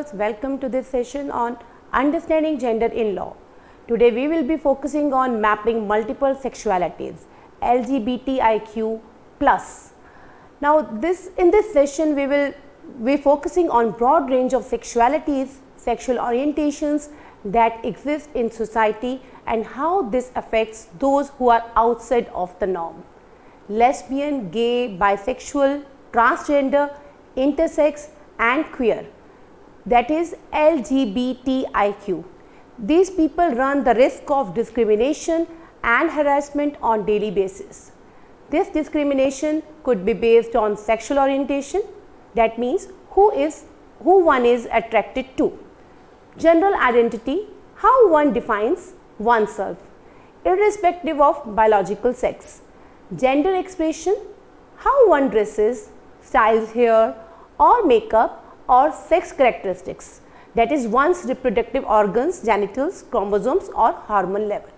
viewers, welcome to this session on understanding gender in law. Today we will be focusing on mapping multiple sexualities, LGBTIQ+. Now in this session we will be focusing on broad range of sexualities, sexual orientations that exist in society and how this affects those who are outside of the norm. Lesbian, gay, bisexual, transgender, intersex and queer, that is LGBTIQ. These people run the risk of discrimination and harassment on daily basis. This discrimination could be based on sexual orientation, that means who one is attracted to. General identity, how one defines oneself, irrespective of biological sex. Gender expression, how one dresses, styles hair or makeup or sex characteristics, that is one's reproductive organs, genitals, chromosomes or hormone level.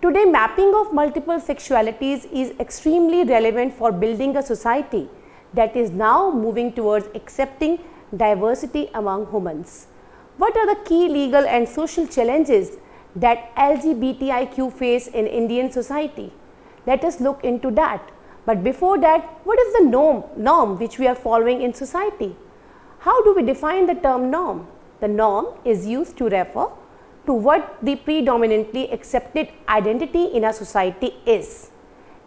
Today, mapping of multiple sexualities is extremely relevant for building a society that is now moving towards accepting diversity among humans. What are the key legal and social challenges that LGBTIQ face in Indian society? Let us look into that. But before that, what is the norm which we are following in society? How do we define the term norm? The norm is used to refer to what the predominantly accepted identity in a society is.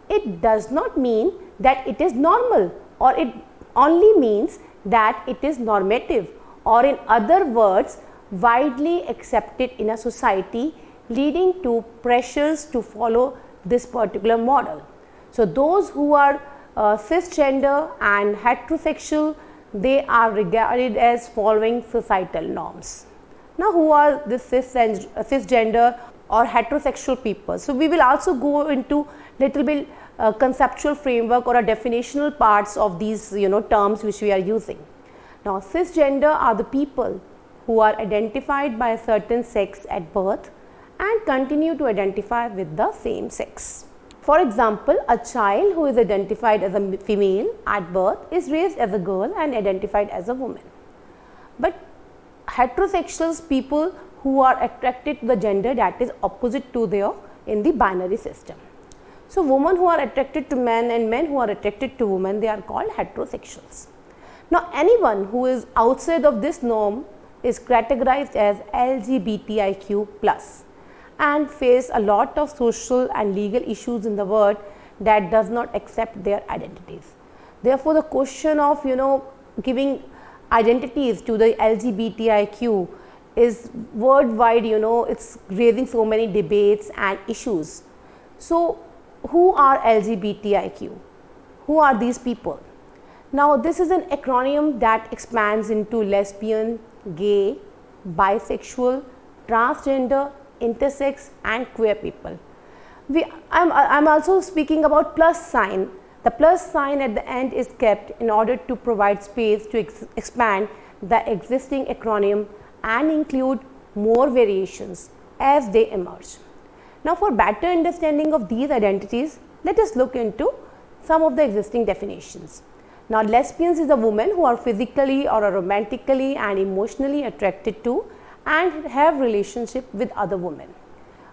It does not mean that it is normal, or it only means that it is normative, or in other words, widely accepted in a society, leading to pressures to follow this particular model. So those who are cisgender and heterosexual, they are regarded as following societal norms. Now, who are the cisgender or heterosexual people? So we will also go into little bit conceptual framework or a definitional parts of these terms which we are using. Now, cisgender are the people who are identified by a certain sex at birth and continue to identify with the same sex. For example, a child who is identified as a female at birth is raised as a girl and identified as a woman. But heterosexuals, people who are attracted to the gender that is opposite to their in the binary system. So women who are attracted to men and men who are attracted to women, they are called heterosexuals. Now anyone who is outside of this norm is categorized as LGBTIQ+ and face a lot of social and legal issues in the world that does not accept their identities. Therefore, the question of giving identities to the LGBTIQ is worldwide, it's raising so many debates and issues. So who are LGBTIQ? Who are these people? Now this is an acronym that expands into lesbian, gay, bisexual, transgender, intersex and queer people. I'm also speaking about plus sign. The plus sign at the end is kept in order to provide space to expand the existing acronym and include more variations as they emerge. Now for better understanding of these identities, let us look into some of the existing definitions. Now lesbians is a woman who are physically or romantically and emotionally attracted to and have relationship with other women.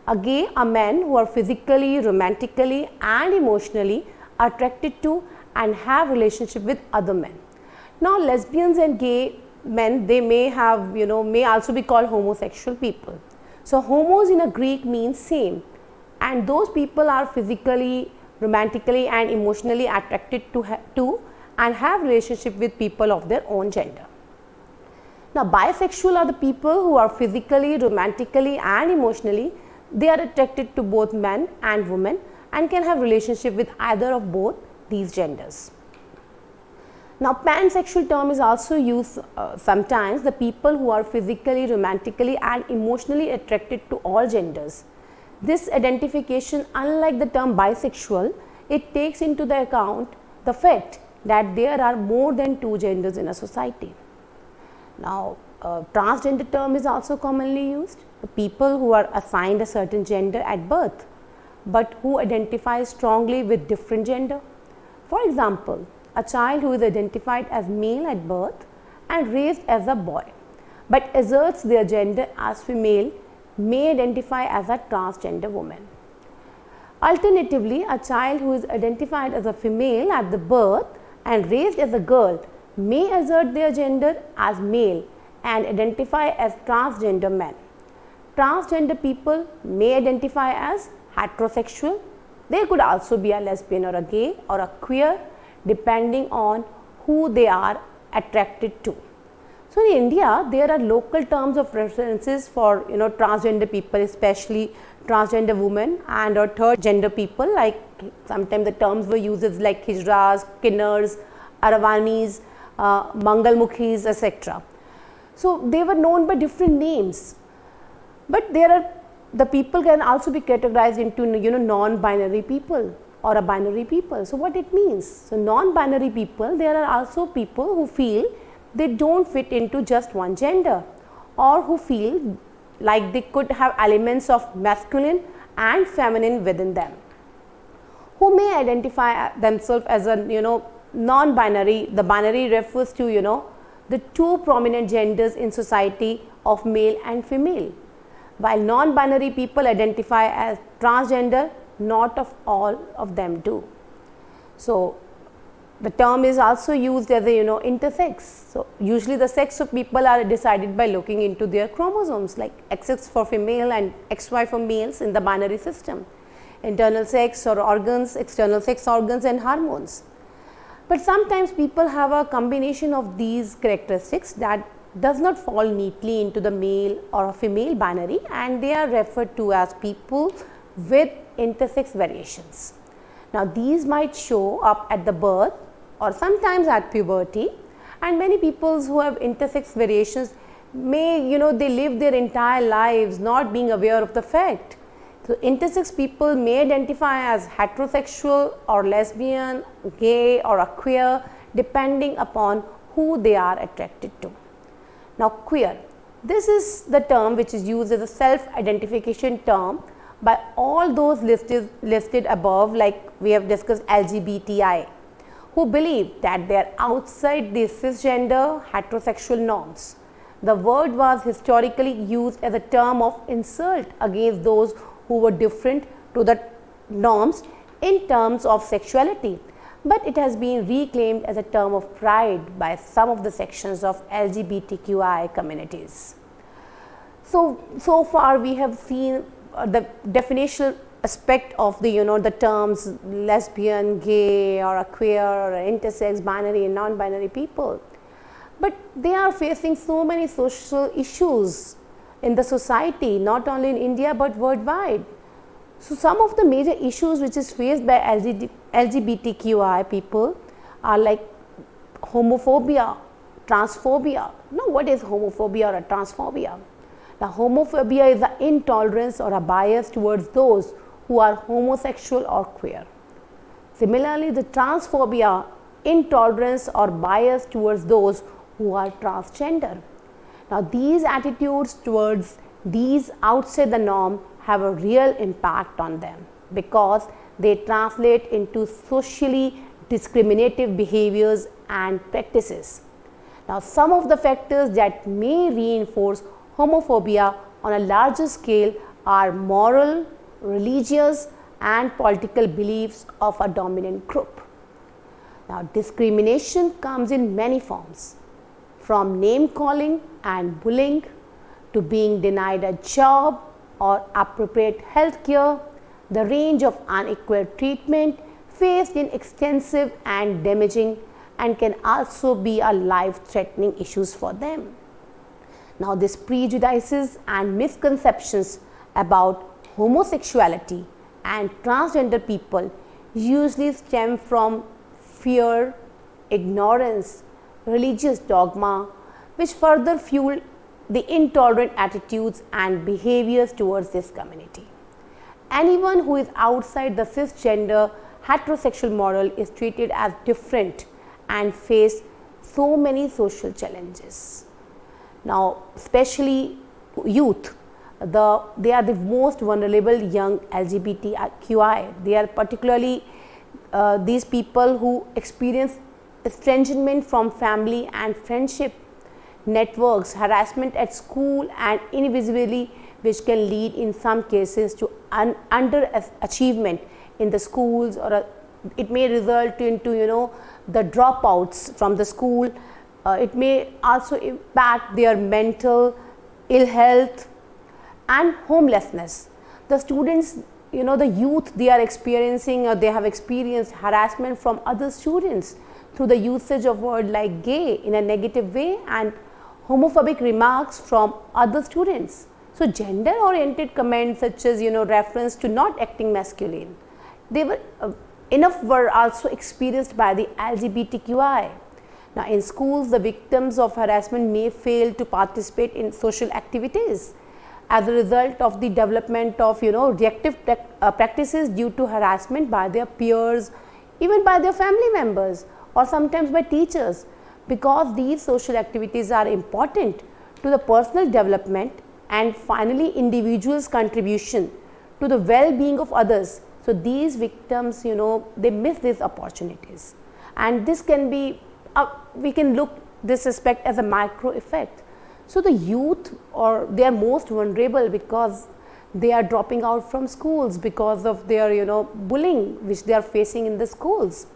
A gay are men who are physically, romantically and emotionally attracted to and have relationship with other men. Now lesbians and gay men, they may have may also be called homosexual people. So homos in a Greek means same, and those people are physically, romantically and emotionally attracted to and have relationship with people of their own gender. Now bisexual are the people who are physically, romantically and emotionally, they are attracted to both men and women and can have relationship with either of both these genders. Now pansexual term is also used sometimes, the people who are physically, romantically and emotionally attracted to all genders. This identification, unlike the term bisexual, it takes into the account the fact that there are more than two genders in a society. Now, transgender term is also commonly used. The people who are assigned a certain gender at birth, but who identify strongly with different gender. For example, a child who is identified as male at birth and raised as a boy, but asserts their gender as female may identify as a transgender woman. Alternatively, a child who is identified as a female at the birth and raised as a girl may assert their gender as male and identify as transgender men. Transgender people may identify as heterosexual. They could also be a lesbian or a gay or a queer depending on who they are attracted to. So in India, there are local terms of references for transgender people, especially transgender women and or third gender people, like sometimes the terms were used as like Hijras, Kinnars, Aravanis, Mangalmukhis, etc. So they were known by different names, but the people can also be categorized into non-binary people or a binary people. So what it means? So non-binary people, there are also people who feel they don't fit into just one gender, or who feel like they could have elements of masculine and feminine within them, who may identify themselves as a non-binary. The binary refers to the two prominent genders in society of male and female, while non-binary people identify as transgender. Not of all of them do. So the term is also used as a intersex. So usually the sex of people are decided by looking into their chromosomes, like XX for female and XY for males in the binary system, internal sex or organs, external sex organs and hormones. But sometimes people have a combination of these characteristics that does not fall neatly into the male or female binary, and they are referred to as people with intersex variations. Now these might show up at the birth or sometimes at puberty, and many people who have intersex variations may they live their entire lives not being aware of the fact. So intersex people may identify as heterosexual or lesbian, gay or a queer depending upon who they are attracted to. Now queer, this is the term which is used as a self-identification term by all those listed above, like we have discussed LGBTI, who believe that they are outside the cisgender heterosexual norms. The word was historically used as a term of insult against those who were different to the norms in terms of sexuality, but it has been reclaimed as a term of pride by some of the sections of LGBTQI communities. So far we have seen the definitional aspect of the terms lesbian, gay or a queer or intersex, binary and non-binary people, but they are facing so many social issues in the society, not only in India but worldwide. So some of the major issues which is faced by LGBTQI people are like homophobia, transphobia. Now what is homophobia or a transphobia? Now homophobia is the intolerance or a bias towards those who are homosexual or queer. Similarly, the transphobia, intolerance or bias towards those who are transgender. Now these attitudes towards these outside the norm have a real impact on them because they translate into socially discriminative behaviors and practices. Now some of the factors that may reinforce homophobia on a larger scale are moral, religious and political beliefs of a dominant group. Now discrimination comes in many forms, from name calling and bullying to being denied a job or appropriate health care. The range of unequal treatment faced in extensive and damaging and can also be a life-threatening issues for them. Now these prejudices and misconceptions about homosexuality and transgender people usually stem from fear, ignorance, religious dogma, which further fuel the intolerant attitudes and behaviors towards this community. Anyone who is outside the cisgender heterosexual model is treated as different and face so many social challenges. Now especially youth, they are the most vulnerable young LGBTQI. They are particularly these people who experience estrangement from family and friendship networks, harassment at school, and invisibly, which can lead in some cases to underachievement in the schools, or it may result into the dropouts from the school. It may also impact their mental ill health and homelessness. The students, the youth, they are experiencing, or they have experienced harassment from other students through the usage of words like gay in a negative way and homophobic remarks from other students. So gender oriented comments such as reference to not acting masculine, they were enough were also experienced by the LGBTQI. Now in schools, the victims of harassment may fail to participate in social activities as a result of the development of reactive practices due to harassment by their peers, even by their family members, or sometimes by teachers, because these social activities are important to the personal development and finally individuals' contribution to the well-being of others. So these victims, they miss these opportunities, and this can be we can look this aspect as a micro effect. So the youth, or they are most vulnerable because they are dropping out from schools because of their bullying which they are facing in the schools.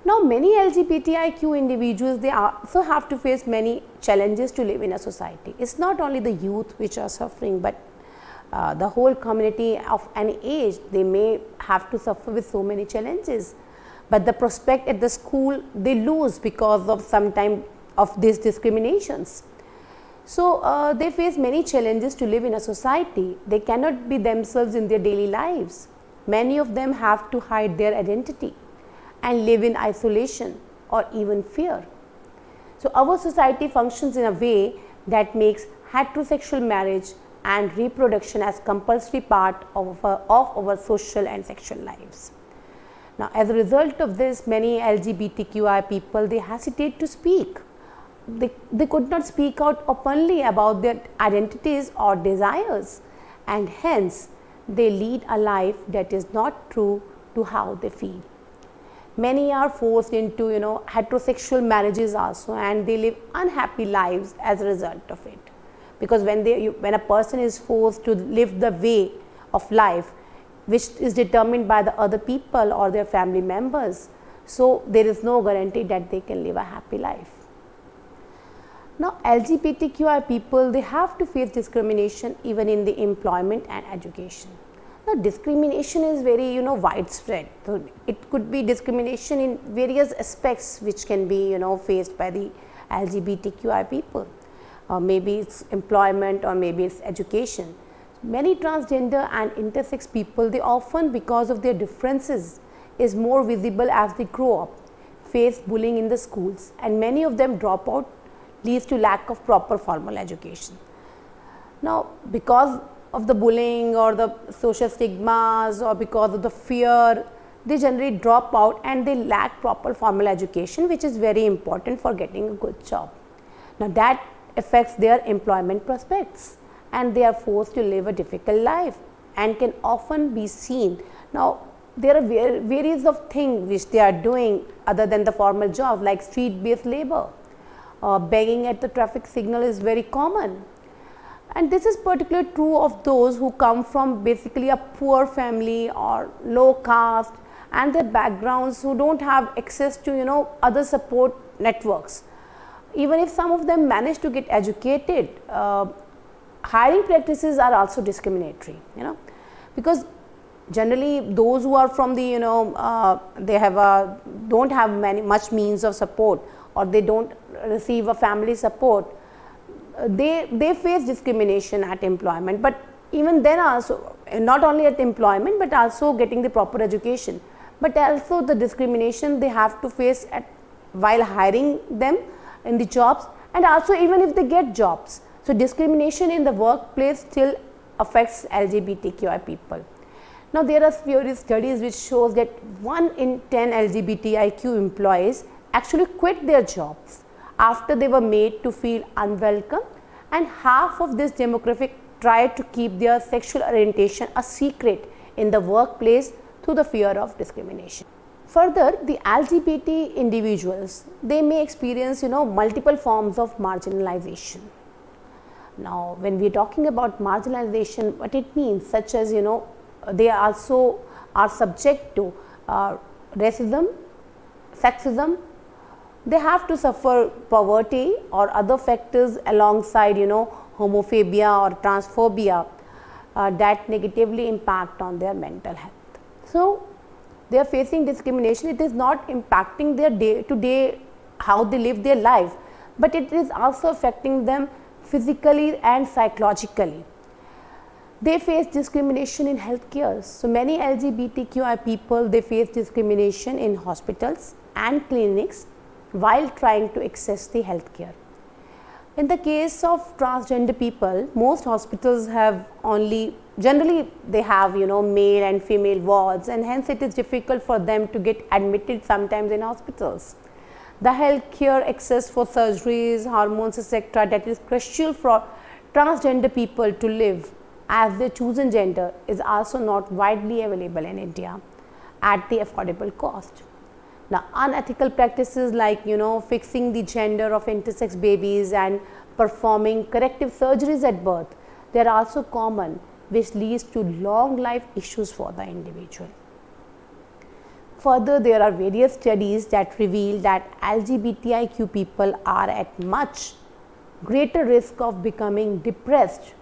Now many LGBTIQ individuals, they also have to face many challenges to live in a society. It's not only the youth which are suffering, but the whole community of any age, they may have to suffer with so many challenges. But the prospect at the school, they lose because of some time of these discriminations. So they face many challenges to live in a society. They cannot be themselves in their daily lives. Many of them have to hide their identity and live in isolation or even fear. So our society functions in a way that makes heterosexual marriage and reproduction as compulsory part of our social and sexual lives. Now as a result of this, many LGBTQI people, they hesitate to speak. They could not speak out openly about their identities or desires, and hence they lead a life that is not true to how they feel. Many are forced into heterosexual marriages also, and they live unhappy lives as a result of it, because when a person is forced to live the way of life which is determined by the other people or their family members, so there is no guarantee that they can live a happy life. Now LGBTQI people, they have to face discrimination even in the employment and education. Now discrimination is very widespread. So it could be discrimination in various aspects which can be faced by the LGBTQI people. Maybe it's employment, or maybe it's education. Many transgender and intersex people, they often, because of their differences, is more visible as they grow up, face bullying in the schools, and many of them drop out, leads to lack of proper formal education. Now because of the bullying or the social stigmas, or because of the fear, they generally drop out and they lack proper formal education, which is very important for getting a good job. Now that affects their employment prospects, and they are forced to live a difficult life and can often be seen. Now there are various of things which they are doing other than the formal jobs, like street based labor. Begging at the traffic signal is very common, and this is particularly true of those who come from basically a poor family or low caste, and their backgrounds, who don't have access to other support networks. Even if some of them manage to get educated, hiring practices are also discriminatory, because generally those who are from the they don't have much means of support, or they don't receive a family support, they face discrimination at employment. But even then also, not only at employment but also getting the proper education, but also the discrimination they have to face while hiring them in the jobs, and also even if they get jobs. So discrimination in the workplace still affects LGBTQI people. Now there are various studies which shows that 1 in 10 LGBTIQ employees actually quit their jobs after they were made to feel unwelcome, and half of this demographic try to keep their sexual orientation a secret in the workplace through the fear of discrimination. Further, the LGBT individuals, they may experience multiple forms of marginalization. Now, when we are talking about marginalization, what it means, such as they also are subject to racism, sexism, they have to suffer poverty or other factors alongside homophobia or transphobia that negatively impact on their mental health. So, they are facing discrimination. It is not impacting their day to day how they live their life, but it is also affecting them physically and psychologically. They face discrimination in healthcare. So many LGBTQI people, they face discrimination in hospitals and clinics while trying to access the healthcare. In the case of transgender people, most hospitals have generally they have male and female wards, and hence it is difficult for them to get admitted sometimes in hospitals. The healthcare access for surgeries, hormones, etc., that is crucial for transgender people to live as their chosen gender is also not widely available in India at the affordable cost. Now, unethical practices like fixing the gender of intersex babies and performing corrective surgeries at birth, they are also common, which leads to long life issues for the individual. Further, there are various studies that reveal that LGBTIQ people are at much greater risk of becoming depressed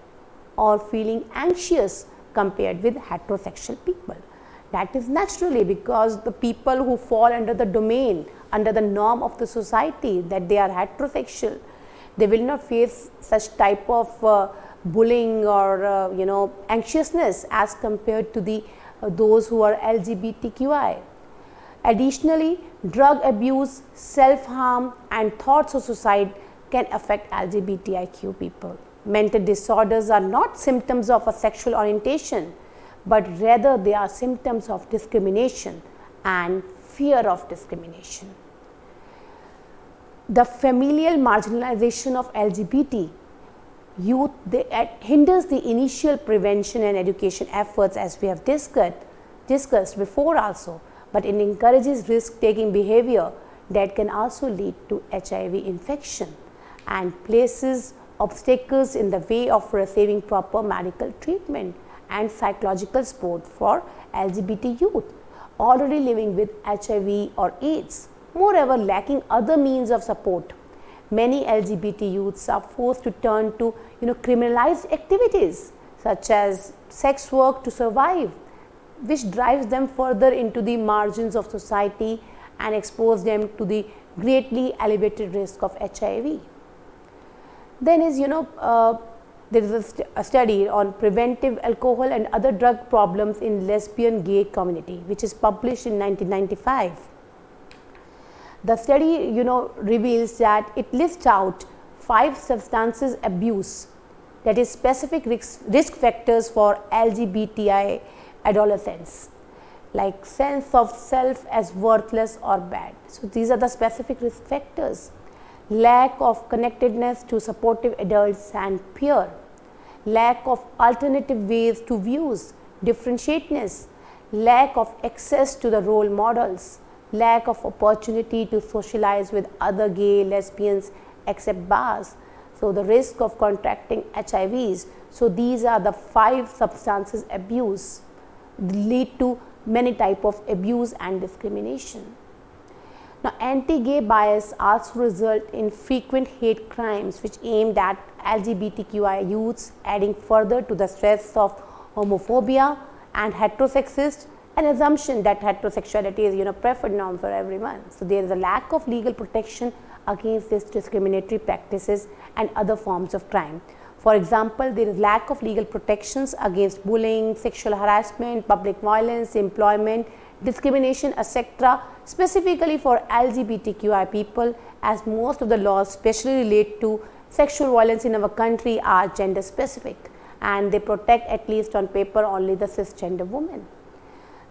or feeling anxious compared with heterosexual people. That is naturally because the people who fall under the domain, under the norm of the society that they are heterosexual, they will not face such type of bullying or anxiousness as compared to the those who are LGBTQI. Additionally, drug abuse, self-harm and thoughts of suicide can affect LGBTIQ people. Mental disorders are not symptoms of a sexual orientation, but rather they are symptoms of discrimination and fear of discrimination. The familial marginalization of LGBT youth hinders the initial prevention and education efforts, as we have discussed before also, but it encourages risk-taking behavior that can also lead to HIV infection and places obstacles in the way of receiving proper medical treatment and psychological support for LGBT youth already living with HIV or AIDS. Moreover, lacking other means of support, many LGBT youths are forced to turn to criminalized activities such as sex work to survive, which drives them further into the margins of society and expose them to the greatly elevated risk of HIV. Then is there is a study on preventive alcohol and other drug problems in lesbian gay community, which is published in 1995. The study reveals that it lists out 5 substances abuse, that is specific risk factors for LGBTI adolescents, like sense of self as worthless or bad. So these are the specific risk factors. Lack of connectedness to supportive adults and peer, lack of alternative ways to views, differentiateness, lack of access to the role models, lack of opportunity to socialize with other gay, lesbians except bars. So the risk of contracting HIVs. So these are the 5 substances abuse lead to many type of abuse and discrimination. Now, anti-gay bias also result in frequent hate crimes which aimed at LGBTQI youths, adding further to the stress of homophobia and heterosexist, an assumption that heterosexuality is preferred norm for everyone. So there is a lack of legal protection against these discriminatory practices and other forms of crime. For example, there is lack of legal protections against bullying, sexual harassment, public violence, employment, discrimination, etc., specifically for LGBTQI people, as most of the laws especially relate to sexual violence in our country are gender specific and they protect, at least on paper, only the cisgender women.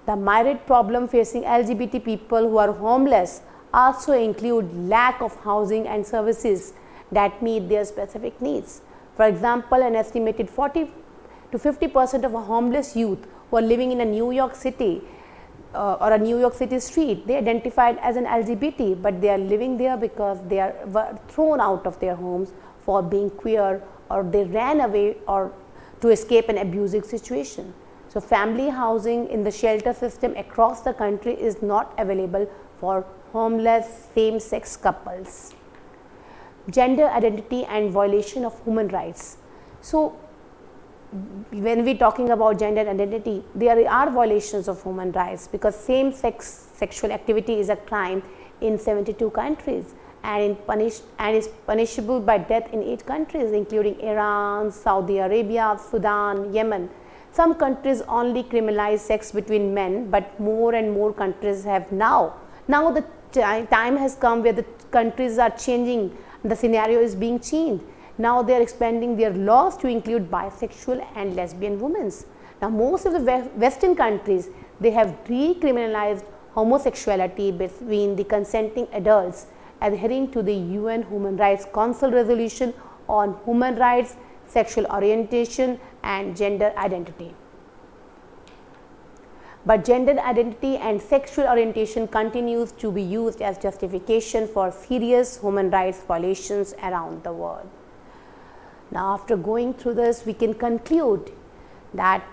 The myriad problem facing LGBT people who are homeless also include lack of housing and services that meet their specific needs. For example, an estimated 40 to 50% of homeless youth who are living in a New York City, or a New York City street, they identified as an LGBT, but they are living there because they were thrown out of their homes for being queer, or they ran away or to escape an abusive situation. So family housing in the shelter system across the country is not available for homeless same-sex couples. Gender identity and violation of human rights. So when we talking about gender identity, there are violations of human rights because same-sex sexual activity is a crime in 72 countries and is punishable by death in 8 countries, including Iran, Saudi Arabia, Sudan, Yemen. Some countries only criminalize sex between men, but more and more countries have now the time has come where the countries are changing, the scenario is being changed. Now they are expanding their laws to include bisexual and lesbian women. Now most of the Western countries, they have decriminalized homosexuality between the consenting adults, adhering to the UN Human Rights Council resolution on human rights, sexual orientation and gender identity. But gender identity and sexual orientation continues to be used as justification for serious human rights violations around the world. Now, after going through this, we can conclude that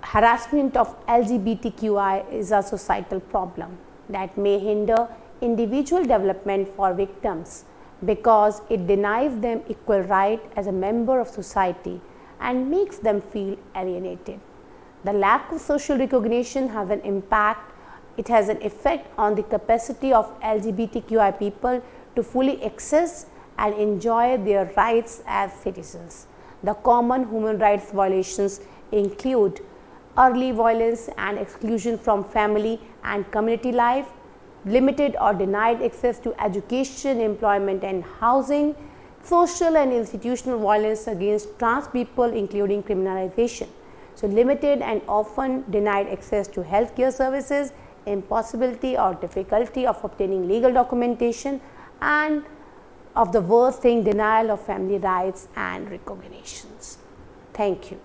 harassment of LGBTQI is a societal problem that may hinder individual development for victims because it denies them equal right as a member of society and makes them feel alienated. The lack of social recognition has an impact. It has an effect on the capacity of LGBTQI people to fully access and enjoy their rights as citizens. The common human rights violations include early violence and exclusion from family and community life, limited or denied access to education, employment and housing, social and institutional violence against trans people including criminalization. So limited and often denied access to healthcare services, impossibility or difficulty of obtaining legal documentation, and of the worst thing, denial of family rights and recognitions. Thank you.